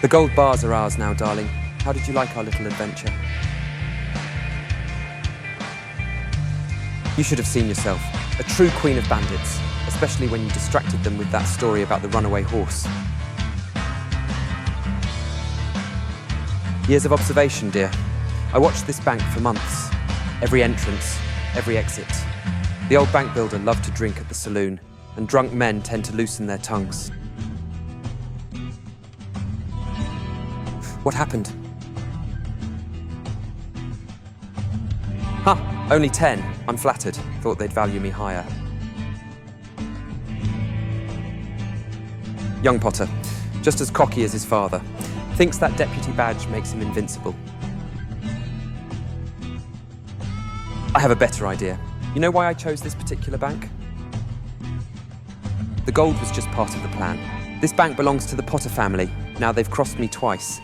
gold bars are ours now, darling. How did you like our little adventure? You should have seen yourself. A true queen of bandits, especially when you distracted them with that story about the runaway horse. Years of observation, dear. I watched this bank for months. Every entrance, every exit. The old bank builder loved to drink at the saloon, and drunk men tend to loosen their tongues. What happened? Huh, only 10. I'm flattered. Thought they'd value me higher. Young Potter, just as cocky as his father. Thinks that deputy badge makes him invincible. I have a better idea. You know why I chose this particular bank? The gold was just part of the plan. This bank belongs to the Potter family. Now they've crossed me twice.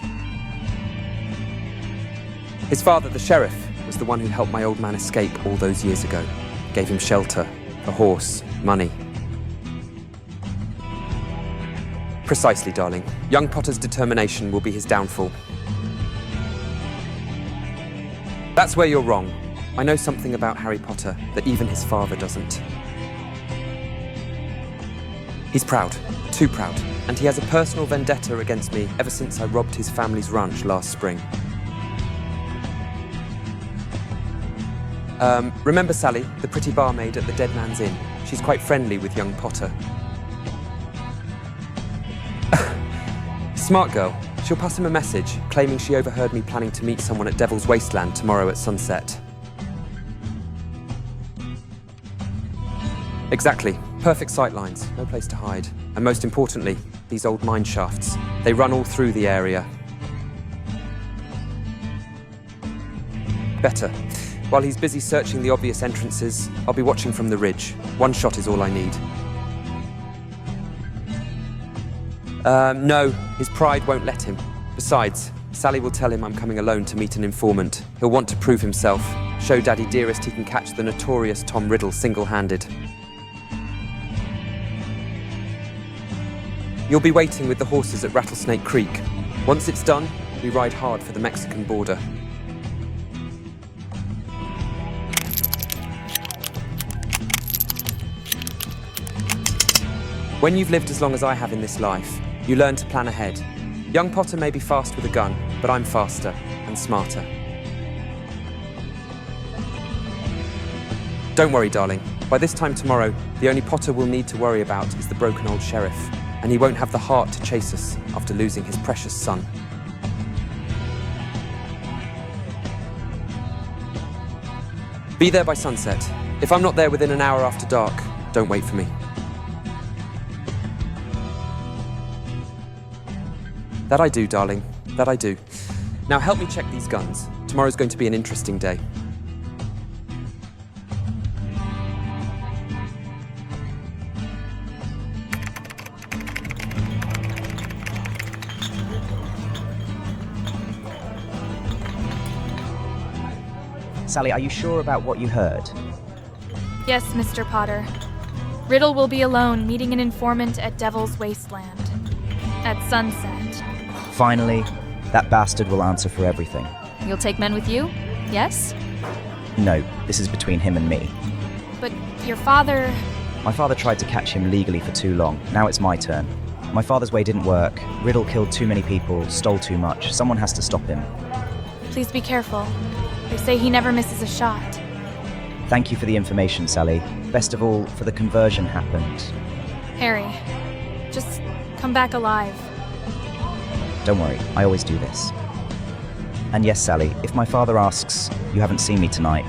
His father, the sheriff, was the one who helped my old man escape all those years ago. Gave him shelter, a horse, money. Precisely, darling. Young Potter's determination will be his downfall. That's where you're wrong. I know something about Harry Potter that even his father doesn't. He's proud, too proud, and he has a personal vendetta against me ever since I robbed his family's ranch last spring. Remember Sally, the pretty barmaid at the Dead Man's Inn? She's quite friendly with young Potter. Smart girl. She'll pass him a message, claiming she overheard me planning to meet someone at Devil's Wasteland tomorrow at sunset. Exactly. Perfect sightlines, no place to hide. And most importantly, these old mine shafts. They run all through the area. Better. While he's busy searching the obvious entrances, I'll be watching from the ridge. One shot is all I need. No, his pride won't let him. Besides, Sally will tell him I'm coming alone to meet an informant. He'll want to prove himself, show Daddy Dearest he can catch the notorious Tom Riddle single-handed. You'll be waiting with the horses at Rattlesnake Creek. Once it's done, we ride hard for the Mexican border. When you've lived as long as I have in this life, you learn to plan ahead. Young Potter may be fast with a gun, but I'm faster and smarter. Don't worry, darling. By this time tomorrow, the only Potter we'll need to worry about is the broken old sheriff, and he won't have the heart to chase us after losing his precious son. Be there by sunset. If I'm not there within an hour after dark, don't wait for me. That I do, darling. That I do. Now help me check these guns. Tomorrow's going to be an interesting day. Sally, are you sure about what you heard? Yes, Mr. Potter. Riddle will be alone, meeting an informant at Devil's Wasteland. At sunset. Finally, that bastard will answer for everything. You'll take men with you? Yes? No, this is between him and me. But your father... My father tried to catch him legally for too long. Now it's my turn. My father's way didn't work. Riddle killed too many people, stole too much. Someone has to stop him. Please be careful. They say he never misses a shot. Thank you for the information, Sally. Best of all, for the conversion happened. Harry, just come back alive. Don't worry, I always do this. And yes, Sally, if my father asks, you haven't seen me tonight.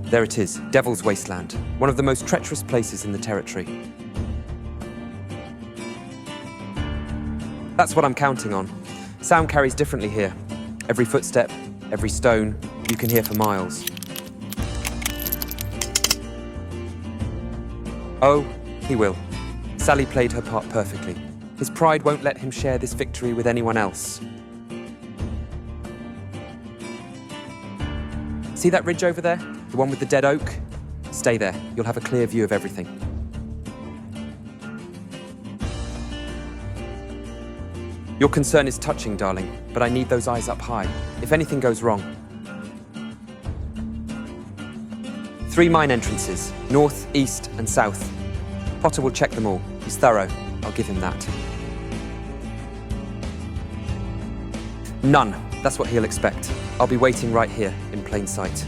There it is, Devil's Wasteland, one of the most treacherous places in the territory. That's what I'm counting on. Sound carries differently here. Every footstep, every stone, you can hear for miles. Oh, he will. Sally played her part perfectly. His pride won't let him share this victory with anyone else. See that ridge over there? The one with the dead oak? Stay there. You'll have a clear view of everything. Your concern is touching, darling, but I need those eyes up high. If anything goes wrong. 3 mine entrances, north, east, and south. Potter will check them all. He's thorough. I'll give him that. None. That's what he'll expect. I'll be waiting right here, in plain sight.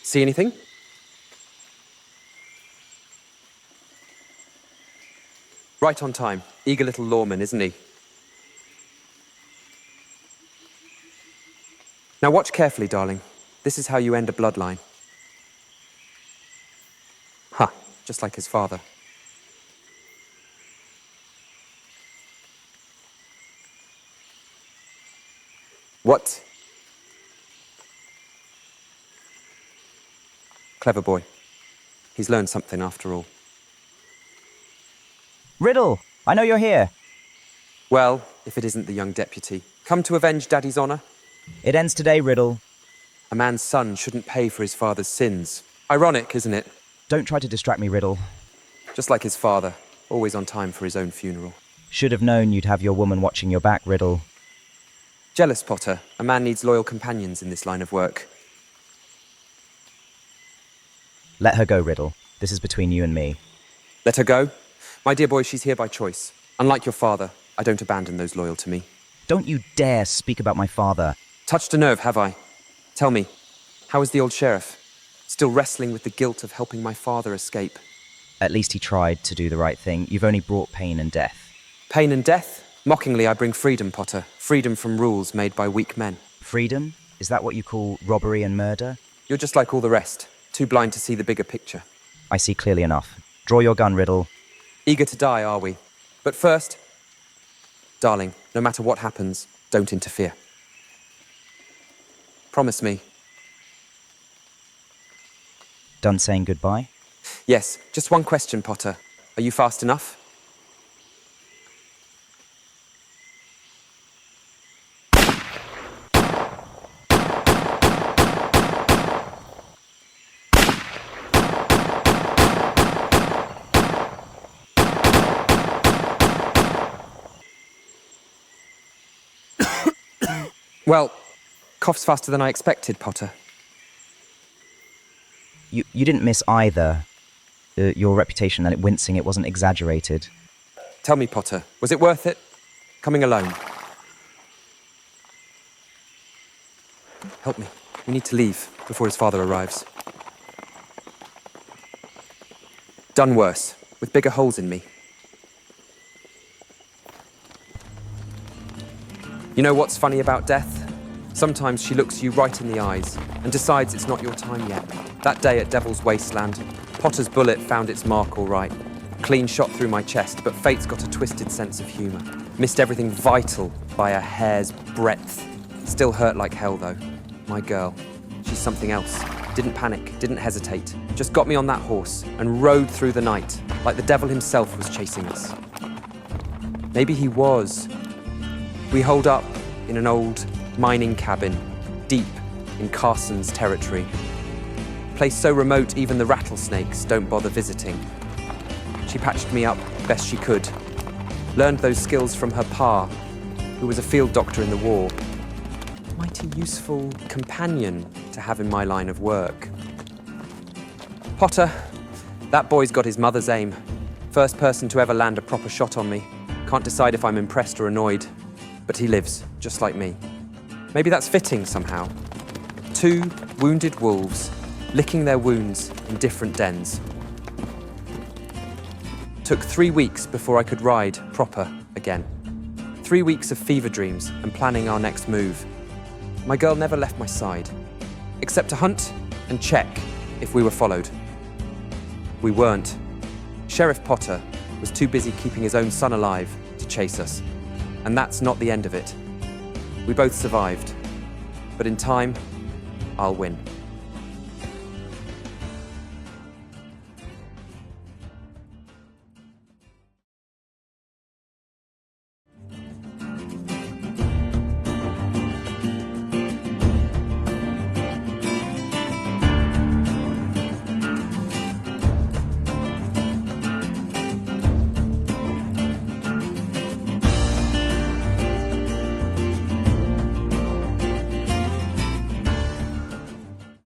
See anything? Right on time. Eager little lawman, isn't he? Now watch carefully, darling. This is how you end a bloodline. Ha, just like his father. What? Clever boy. He's learned something after all. Riddle, I know you're here. Well, if it isn't the young deputy. Come to avenge Daddy's honor? It ends today, Riddle. A man's son shouldn't pay for his father's sins. Ironic, isn't it? Don't try to distract me, Riddle. Just like his father, always on time for his own funeral. Should have known you'd have your woman watching your back, Riddle. Jealous, Potter. A man needs loyal companions in this line of work. Let her go, Riddle. This is between you and me. Let her go? My dear boy, she's here by choice. Unlike your father, I don't abandon those loyal to me. Don't you dare speak about my father. Touched a nerve, have I? Tell me, how is the old sheriff? Still wrestling with the guilt of helping my father escape? At least he tried to do the right thing. You've only brought pain and death. Pain and death? Mockingly, I bring freedom, Potter. Freedom from rules made by weak men. Freedom? Is that what you call robbery and murder? You're just like all the rest. Too blind to see the bigger picture. I see clearly enough. Draw your gun, Riddle. Eager to die, are we? But first, darling, no matter what happens, don't interfere. Promise me. Done saying goodbye? Yes, just one question, Potter. Are you fast enough? Well, cough's faster than I expected, Potter. You didn't miss either. Your reputation and it wincing, it wasn't exaggerated. Tell me, Potter, was it worth it? Coming alone? Help me. We need to leave before his father arrives. Done worse, with bigger holes in me. You know what's funny about death? Sometimes she looks you right in the eyes and decides it's not your time yet. That day at Devil's Wasteland, Potter's bullet found its mark all right. Clean shot through my chest, but fate's got a twisted sense of humour. Missed everything vital by a hair's breadth. Still hurt like hell, though. My girl, she's something else. Didn't panic, didn't hesitate. Just got me on that horse and rode through the night, like the devil himself was chasing us. Maybe he was. We holed up in an old mining cabin, deep in Carson's territory. Place so remote even the rattlesnakes don't bother visiting. She patched me up best she could. Learned those skills from her pa, who was a field doctor in the war. Mighty useful companion to have in my line of work. Potter, that boy's got his mother's aim. First person to ever land a proper shot on me. Can't decide if I'm impressed or annoyed. But he lives, just like me. Maybe that's fitting somehow. 2 wounded wolves, licking their wounds in different dens. Took 3 weeks before I could ride proper again. 3 weeks of fever dreams and planning our next move. My girl never left my side, except to hunt and check if we were followed. We weren't. Sheriff Potter was too busy keeping his own son alive to chase us. And that's not the end of it. We both survived. But in time, I'll win.